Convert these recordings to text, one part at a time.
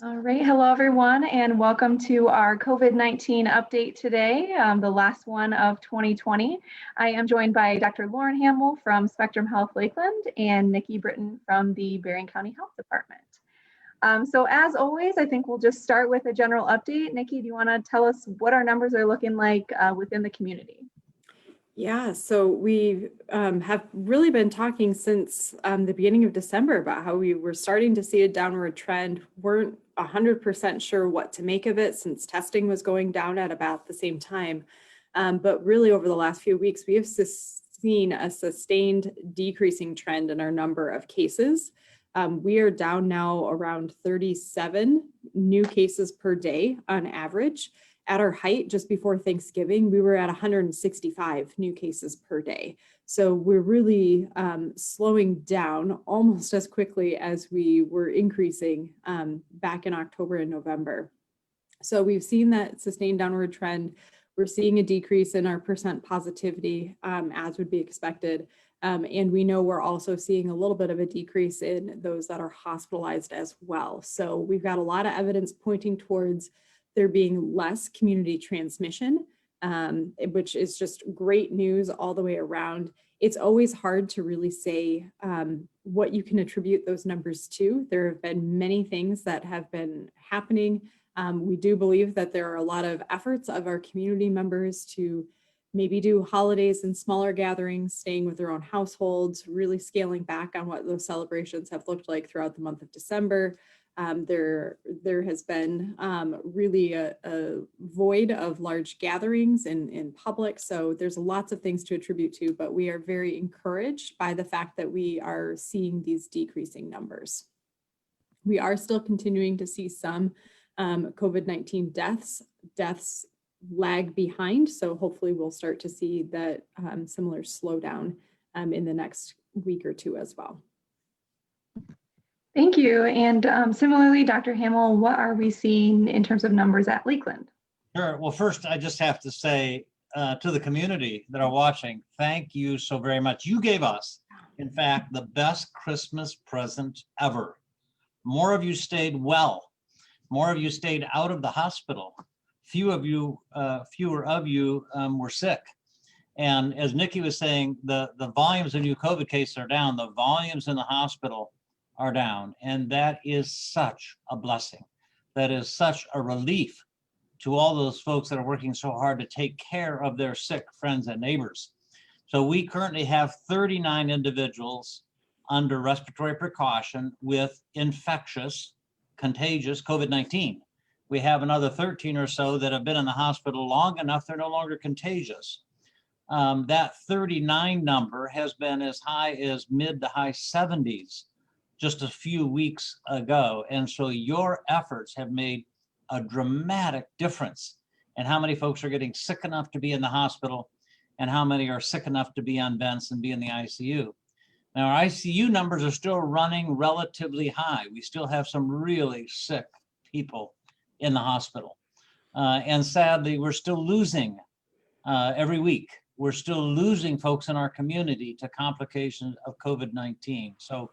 All right, hello everyone, and welcome to our COVID-19 update today, the last one of 2020. I am joined by Dr. Loren Hamel from Spectrum Health Lakeland and Nicki Britten from the Berrien County Health Department. So as always, I think we'll just start with a general update. Nicki, do you want to tell us what our numbers are looking like within the community? Yeah, so we have really been talking since the beginning of December about how we were starting to see a downward trend. Weren't 100% sure what to make of it since testing was going down at about the same time. But really over the last few weeks, we have seen a sustained decreasing trend in our number of cases. We are down now around 37 new cases per day on average. At our height, just before Thanksgiving, we were at 165 new cases per day. So we're really slowing down almost as quickly as we were increasing back in October and November. So we've seen that sustained downward trend. We're seeing a decrease in our percent positivity as would be expected. And we know we're also seeing a little bit of a decrease in those that are hospitalized as well. So we've got a lot of evidence pointing towards there being less community transmission, which is just great news all the way around. It's always hard to really say what you can attribute those numbers to. There have been many things that have been happening. We do believe that there are a lot of efforts of our community members to maybe do holidays in smaller gatherings, staying with their own households, really scaling back on what those celebrations have looked like throughout the month of December. There has been really a void of large gatherings in public. So there's lots of things to attribute to, but we are very encouraged by the fact that we are seeing these decreasing numbers. We are still continuing to see some COVID-19 deaths. Deaths lag behind. So hopefully we'll start to see that similar slowdown in the next week or two as well. Thank you. And similarly, Dr. Hamel, what are we seeing in terms of numbers at Lakeland? Sure. Well, first, I just have to say to the community that are watching, thank you so very much. You gave us, in fact, the best Christmas present ever. More of you stayed well. More of you stayed out of the hospital. Fewer of you were sick. And as Nicki was saying, the volumes of new COVID cases are down. The volumes in the hospital are down, and that is such a blessing. That is such a relief to all those folks that are working so hard to take care of their sick friends and neighbors. So we currently have 39 individuals under respiratory precaution with infectious, contagious COVID-19. We have another 13 or so that have been in the hospital long enough they're no longer contagious. That 39 number has been as high as mid to high 70s just a few weeks ago. And so your efforts have made a dramatic difference in how many folks are getting sick enough to be in the hospital and how many are sick enough to be on vents and be in the ICU. Now, our ICU numbers are still running relatively high. We still have some really sick people in the hospital. And sadly, we're still losing every week. We're still losing folks in our community to complications of COVID-19. So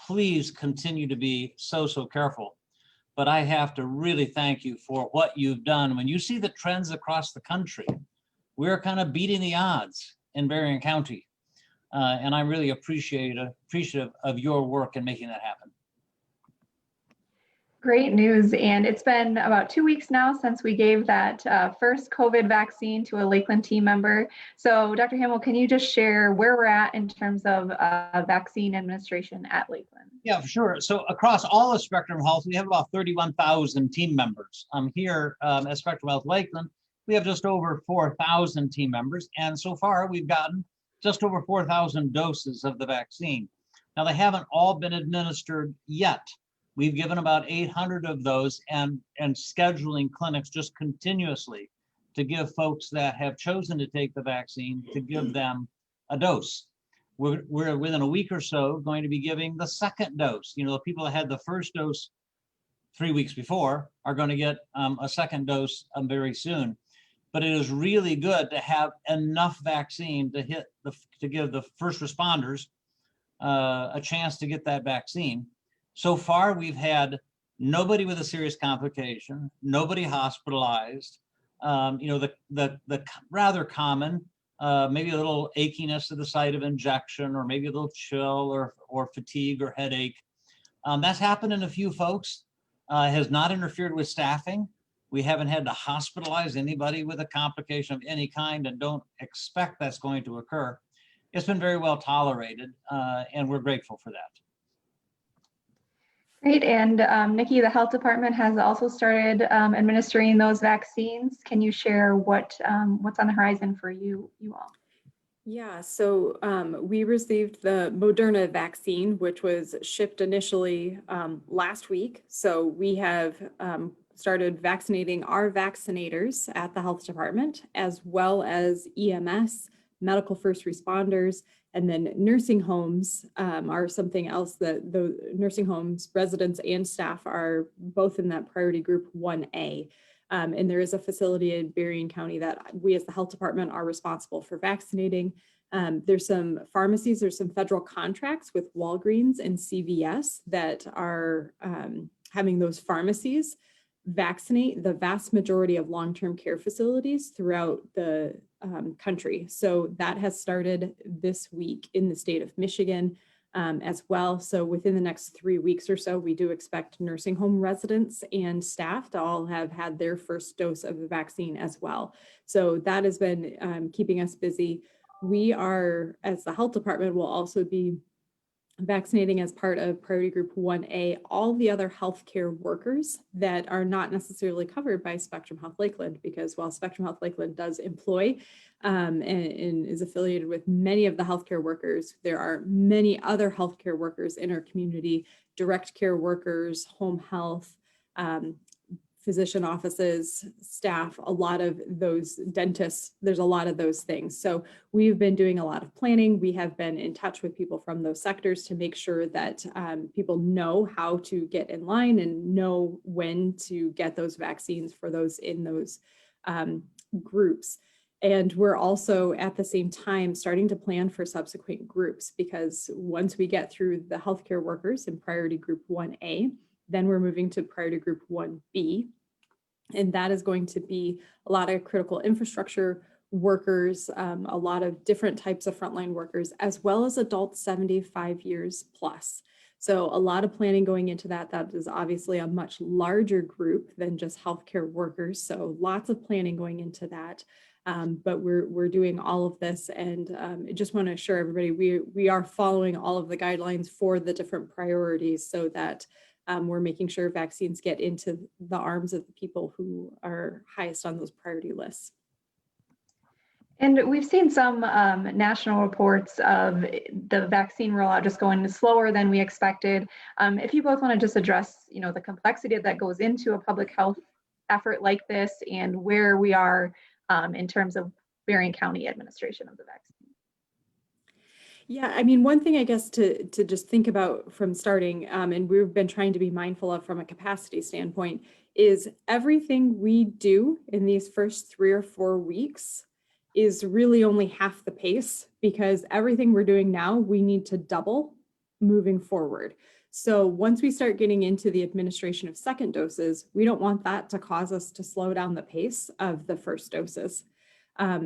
please continue to be so careful. But I have to really thank you for what you've done. When you see the trends across the country, we're kind of beating the odds in Berrien County. And I'm really appreciative of your work in making that happen. Great news. And it's been about 2 weeks now since we gave that first COVID vaccine to a Lakeland team member. So Dr. Hamel, can you just share where we're at in terms of vaccine administration at Lakeland? Yeah, for sure. So across all of Spectrum Health, we have about 31,000 team members. Here at Spectrum Health Lakeland, we have just over 4,000 team members. And so far, we've gotten just over 4,000 doses of the vaccine. Now, they haven't all been administered yet. We've given about 800 of those and scheduling clinics just continuously to give folks that have chosen to take the vaccine, to give them a dose. We're within a week or so going to be giving the second dose. You know, the people that had the first dose 3 weeks before are going to get a second dose very soon. But it is really good to have enough vaccine to give the first responders a chance to get that vaccine. So far, we've had nobody with a serious complication, nobody hospitalized. The rather common, maybe a little achiness at the site of injection, or maybe a little chill or fatigue or headache. That's happened in a few folks. Has not interfered with staffing. We haven't had to hospitalize anybody with a complication of any kind, and don't expect that's going to occur. It's been very well tolerated, and we're grateful for that. Great. And Nicki, the health department has also started administering those vaccines. Can you share what's on the horizon for you all? Yeah, so we received the Moderna vaccine, which was shipped initially last week. So we have started vaccinating our vaccinators at the health department, as well as EMS, medical first responders, and then nursing homes are something else that the nursing homes residents and staff are both in that priority group 1A. And there is a facility in Berrien County that we as the health department are responsible for vaccinating. There's some pharmacies, there's some federal contracts with Walgreens and CVS that are having those pharmacies vaccinate the vast majority of long-term care facilities throughout the country. So that has started this week in the state of Michigan as well. So within the next 3 weeks or so, we do expect nursing home residents and staff to all have had their first dose of the vaccine as well. So that has been keeping us busy. We are, as the health department, will also be vaccinating as part of priority group 1A, all the other healthcare workers that are not necessarily covered by Spectrum Health Lakeland, because while Spectrum Health Lakeland does employ and is affiliated with many of the healthcare workers, there are many other healthcare workers in our community, direct care workers, home health, physician offices, staff, a lot of those dentists, there's a lot of those things. So we've been doing a lot of planning. We have been in touch with people from those sectors to make sure that people know how to get in line and know when to get those vaccines for those in those groups. And we're also at the same time starting to plan for subsequent groups, because once we get through the healthcare workers in priority group 1A, then we're moving to priority group 1B. And that is going to be a lot of critical infrastructure workers, a lot of different types of frontline workers, as well as adults 75 years plus. So a lot of planning going into that. That is obviously a much larger group than just healthcare workers. So lots of planning going into that. But we're doing all of this, and I just want to assure everybody we are following all of the guidelines for the different priorities, so that we're making sure vaccines get into the arms of the people who are highest on those priority lists. And we've seen some national reports of the vaccine rollout just going slower than we expected. If you both want to just address, the complexity that goes into a public health effort like this, and where we are in terms of Berrien County administration of the vaccine. Yeah, I mean, one thing I guess to just think about from starting, and we've been trying to be mindful of from a capacity standpoint, is everything we do in these first 3 or 4 weeks is really only half the pace, because everything we're doing now, we need to double moving forward. So once we start getting into the administration of second doses, we don't want that to cause us to slow down the pace of the first doses.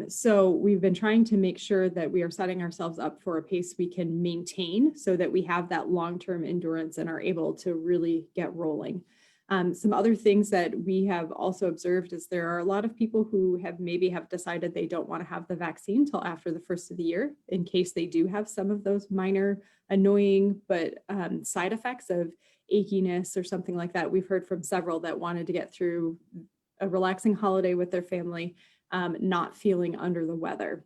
So we've been trying to make sure that we are setting ourselves up for a pace we can maintain, so that we have that long-term endurance and are able to really get rolling. Some other things that we have also observed is there are a lot of people who have decided they don't want to have the vaccine till after the first of the year, in case they do have some of those minor annoying but side effects of achiness or something like that. We've heard from several that wanted to get through a relaxing holiday with their family, not feeling under the weather.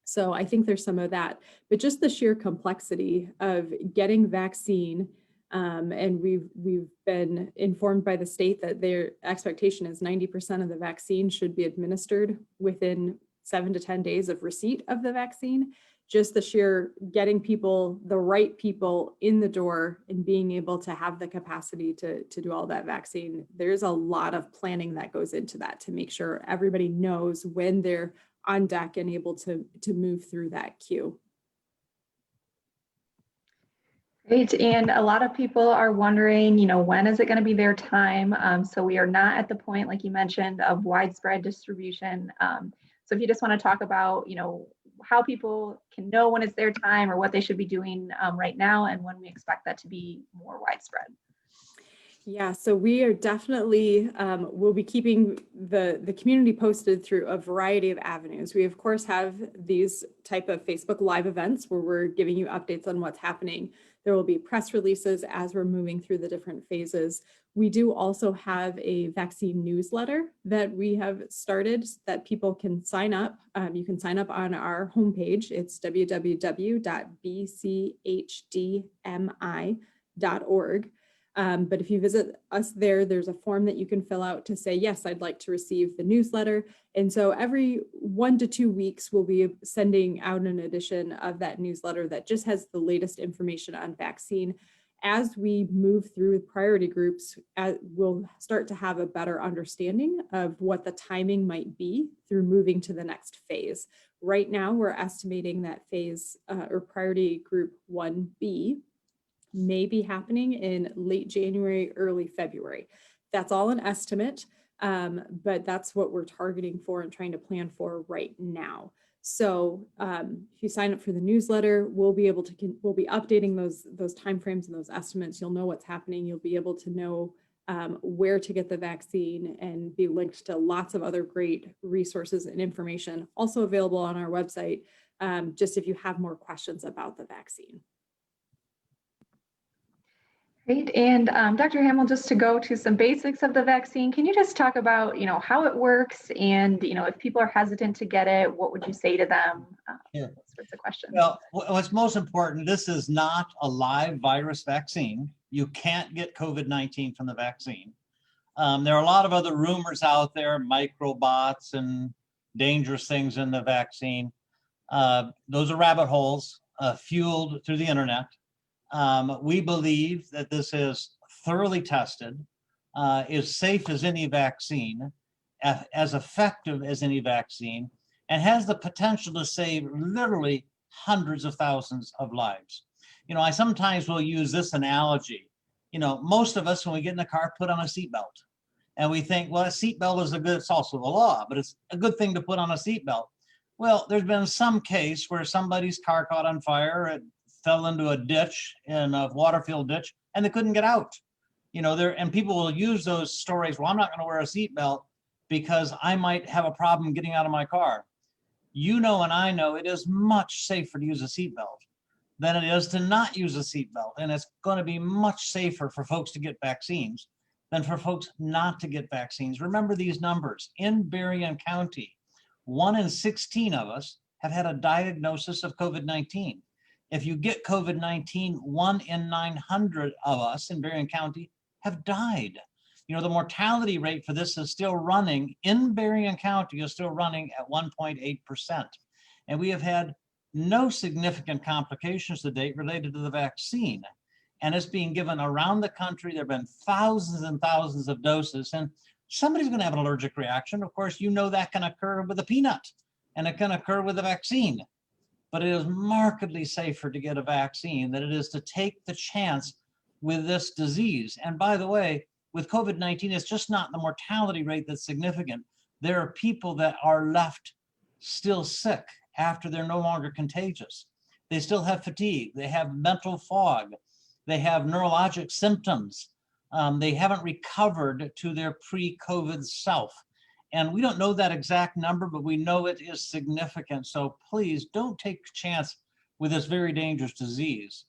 So I think there's some of that, but just the sheer complexity of getting vaccine. And we've been informed by the state that their expectation is 90% of the vaccine should be administered within 7 to 10 days of receipt of the vaccine. Just the sheer getting the right people in the door and being able to have the capacity to do all that vaccine. There's a lot of planning that goes into that to make sure everybody knows when they're on deck and able to move through that queue. Great. And a lot of people are wondering, when is it going to be their time? So we are not at the point, like you mentioned, of widespread distribution. So if you just want to talk about, how people can know when it's their time or what they should be doing right now and when we expect that to be more widespread. Yeah, so we are definitely, we'll be keeping the community posted through a variety of avenues. We of course have these type of Facebook Live events where we're giving you updates on what's happening. There will be press releases as we're moving through the different phases. We do also have a vaccine newsletter that we have started that people can sign up. You can sign up on our homepage. It's www.bchdmi.org. But if you visit us there, there's a form that you can fill out to say, yes, I'd like to receive the newsletter. And so every 1 to 2 weeks, we'll be sending out an edition of that newsletter that just has the latest information on vaccine. As we move through priority groups, we'll start to have a better understanding of what the timing might be through moving to the next phase. Right now, we're estimating that phase or priority group 1B may be happening in late January, early February. That's all an estimate, but that's what we're targeting for and trying to plan for right now. So if you sign up for the newsletter, we'll be updating those timeframes and those estimates. You'll know what's happening. You'll be able to know where to get the vaccine and be linked to lots of other great resources and information also available on our website, just if you have more questions about the vaccine. Great. And Dr. Hamel, just to go to some basics of the vaccine, can you just talk about, how it works and, if people are hesitant to get it, what would you say to them? Sure. Those sorts of questions. Well, what's most important, this is not a live virus vaccine. You can't get COVID-19 from the vaccine. There are a lot of other rumors out there, microbots and dangerous things in the vaccine. Those are rabbit holes fueled through the internet. We believe that this is thoroughly tested, is safe as any vaccine, as effective as any vaccine, and has the potential to save literally hundreds of thousands of lives. I sometimes will use this analogy. Most of us, when we get in the car, put on a seatbelt. And we think, well, a seatbelt is it's also the law, but it's a good thing to put on a seatbelt. Well, there's been some case where somebody's car caught on fire, it fell into a ditch, in a water-filled ditch, and they couldn't get out. And people will use those stories, well, I'm not going to wear a seatbelt because I might have a problem getting out of my car. And I know it is much safer to use a seatbelt than it is to not use a seatbelt. And it's going to be much safer for folks to get vaccines than for folks not to get vaccines. Remember these numbers. In Berrien County, 1 in 16 of us have had a diagnosis of COVID-19. If you get COVID-19, 1 in 900 of us in Berrien County have died. The mortality rate for this is still running in Berrien County is still running at 1.8%. And we have had no significant complications to date related to the vaccine. And it's being given around the country. There have been thousands and thousands of doses, and somebody's going to have an allergic reaction. Of course, that can occur with a peanut, and it can occur with a vaccine. But it is markedly safer to get a vaccine than it is to take the chance with this disease. And by the way, with COVID-19, it's just not the mortality rate that's significant. There are people that are left still sick after they're no longer contagious. They still have fatigue. They have mental fog. They have neurologic symptoms. They haven't recovered to their pre-COVID self. And we don't know that exact number, but we know it is significant. So please don't take a chance with this very dangerous disease.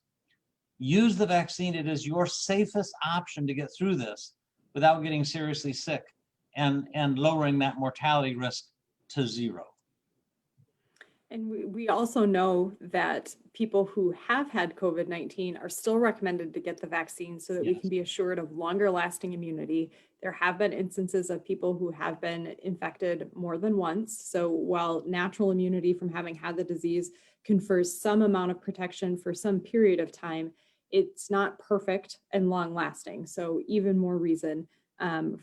Use the vaccine. It is your safest option to get through this without getting seriously sick and lowering that mortality risk to 0. And we also know that people who have had COVID-19 are still recommended to get the vaccine so that we can be assured of longer lasting immunity. There have been instances of people who have been infected more than once. So while natural immunity from having had the disease confers some amount of protection for some period of time, it's not perfect and long lasting. So even more reason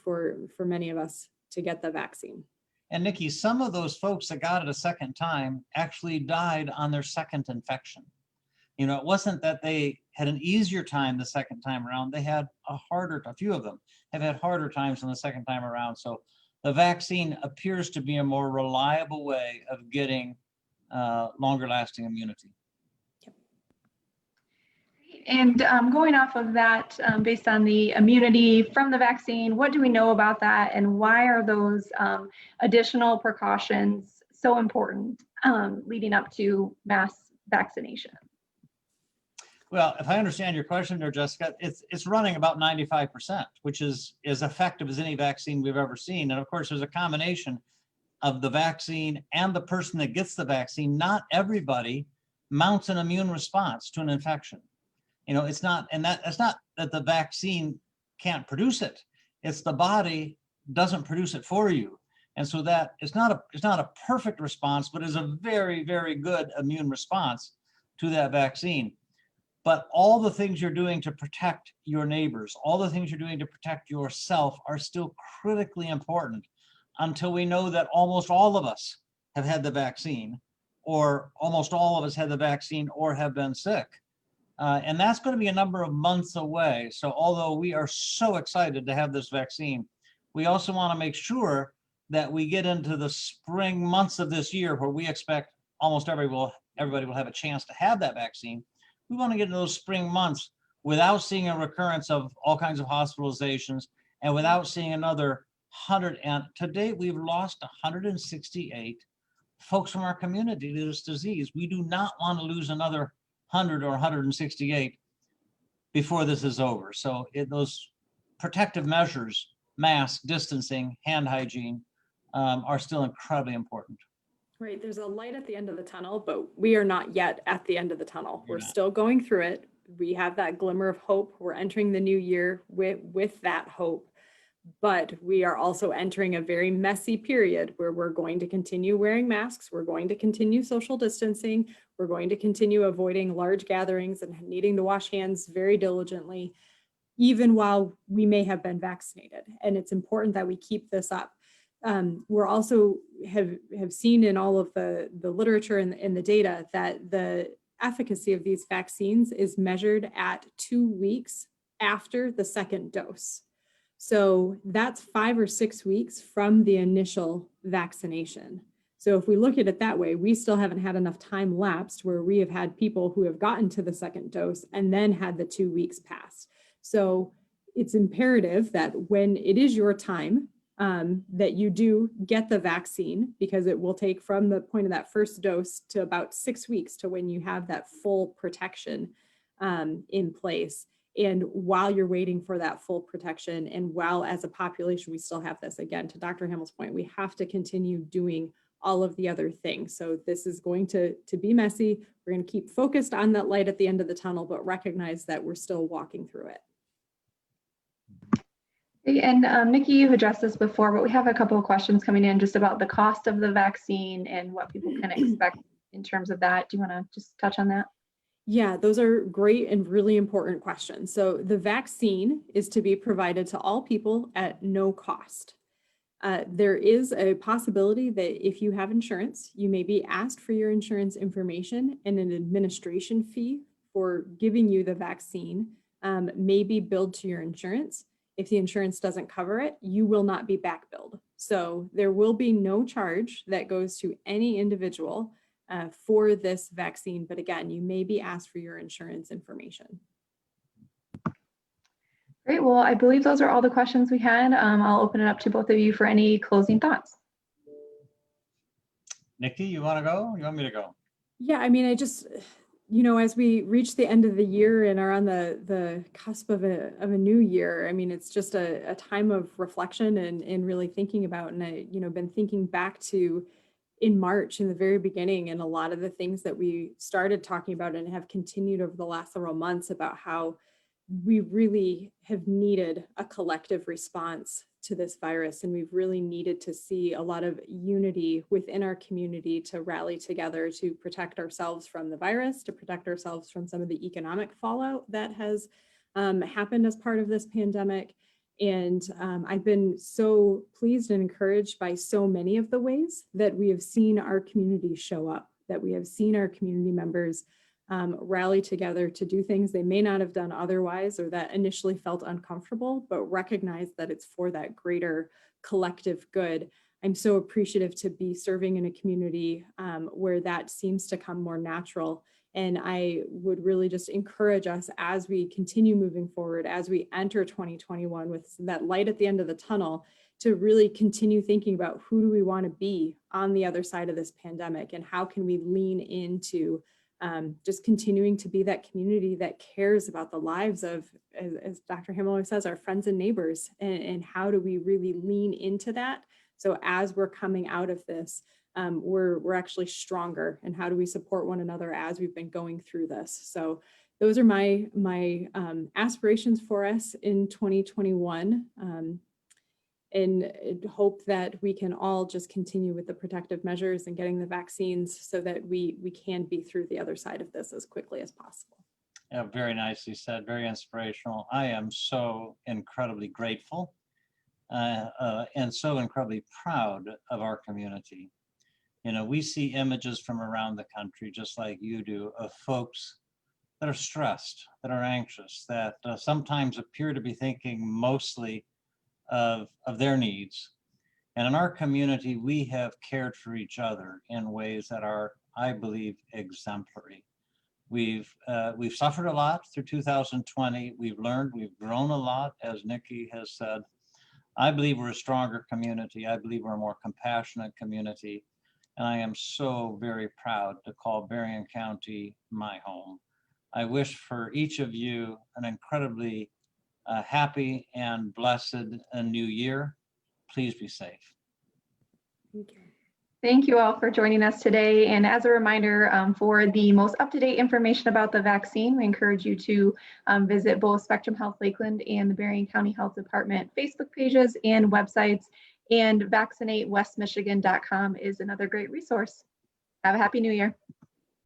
for many of us to get the vaccine. And Nicki, some of those folks that got it a second time actually died on their second infection. It wasn't that they had an easier time the second time around. They had a few of them have had harder times than the second time around. So the vaccine appears to be a more reliable way of getting longer lasting immunity. And going off of that, based on the immunity from the vaccine, what do we know about that, and why are those additional precautions so important leading up to mass vaccination? Well, if I understand your question there, Jessica, it's running about 95%, which is as effective as any vaccine we've ever seen. And of course, there's a combination of the vaccine and the person that gets the vaccine. Not everybody mounts an immune response to an infection. It's not, and that's not that the vaccine can't produce it. It's the body doesn't produce it for you. And so that it's not a perfect response, but is a very, very good immune response to that vaccine. But all the things you're doing to protect your neighbors, all the things you're doing to protect yourself are still critically important until we know that almost all of us have had the vaccine, or almost all of us had the vaccine or have been sick. And that's going to be a number of months away. So although we are so excited to have this vaccine, we also want to make sure that we get into the spring months of this year where we expect almost everybody will have a chance to have that vaccine. We want to get into those spring months without seeing a recurrence of all kinds of hospitalizations and without seeing another 100. And to date, we've lost 168 folks from our community to this disease. We do not want to lose another 100 or 168 before this is over. So those protective measures, mask, distancing, hand hygiene, are still incredibly important. Right, there's a light at the end of the tunnel, but we are not yet at the end of the tunnel. We're still going through it. We have that glimmer of hope. We're entering the new year with that hope. But we are also entering a very messy period where we're going to continue wearing masks. We're going to continue social distancing. We're going to continue avoiding large gatherings and needing to wash hands very diligently, even while we may have been vaccinated. And it's important that we keep this up. We're also have seen in all of the literature and the data that the efficacy of these vaccines is measured at 2 weeks after the second dose. So that's 5 or 6 weeks from the initial vaccination. So if we look at it that way, we still haven't had enough time lapsed where we have had people who have gotten to the second dose and then had the 2 weeks pass. So it's imperative that when it is your time, that you do get the vaccine, because it will take from the point of that first dose to about 6 weeks to when you have that full protection in place. And while you're waiting for that full protection, and while as a population we still have this, again, to Dr. Hamel's point, we have to continue doing all of the other things. So this is going to be messy. We're going to keep focused on that light at the end of the tunnel, but recognize that we're still walking through it. And Nicki, you've addressed this before, but we have a couple of questions coming in just about the cost of the vaccine and what people can expect in terms of that. Do you want to just touch on that? Yeah, those are great and really important questions. So the vaccine is to be provided to all people at no cost. There is a possibility that if you have insurance, you may be asked for your insurance information, and an administration fee for giving you the vaccine may be billed to your insurance. If the insurance doesn't cover it, you will not be back billed. So there will be no charge that goes to any individual for this vaccine. But again, you may be asked for your insurance information. Great. Well, I believe those are all the questions we had. I'll open it up to both of you for any closing thoughts. Nicki, you want to go? You want me to go? Yeah, I mean, I just, as we reach the end of the year and are on the cusp of a new year, I mean, it's just a time of reflection and really thinking about, and I, been thinking back to in March in the very beginning, and a lot of the things that we started talking about and have continued over the last several months about how we really have needed a collective response to this virus. And we've really needed to see a lot of unity within our community to rally together to protect ourselves from the virus, to protect ourselves from some of the economic fallout that has happened as part of this pandemic. And I've been so pleased and encouraged by so many of the ways that we have seen our community show up, that we have seen our community members rally together to do things they may not have done otherwise, or that initially felt uncomfortable, but recognize that it's for that greater collective good. I'm so appreciative to be serving in a community where that seems to come more natural. And I would really just encourage us as we continue moving forward, as we enter 2021 with that light at the end of the tunnel, to really continue thinking about who do we want to be on the other side of this pandemic, and how can we lean into just continuing to be that community that cares about the lives of, as Dr. Hamel always says, our friends and neighbors, and how do we really lean into that? So as we're coming out of this, we're actually stronger, and how do we support one another as we've been going through this? So those are my aspirations for us in 2021. And hope that we can all just continue with the protective measures and getting the vaccines so that we can be through the other side of this as quickly as possible. Yeah, very nicely said, very inspirational. I am so incredibly grateful and so incredibly proud of our community. You know, we see images from around the country, just like you do, of folks that are stressed, that are anxious, that sometimes appear to be thinking mostly of their needs. And in our community, we have cared for each other in ways that are, I believe, exemplary. We've suffered a lot through 2020. We've learned, we've grown a lot, as Nicki has said. I believe we're a stronger community. I believe we're a more compassionate community. And I am so very proud to call Berrien County my home. I wish for each of you an incredibly happy and blessed new year. Please be safe. Thank you. Thank you all for joining us today. And as a reminder, for the most up-to-date information about the vaccine, we encourage you to visit both Spectrum Health Lakeland and the Berrien County Health Department Facebook pages and websites. And vaccinatewestmichigan.com is another great resource. Have a happy new year.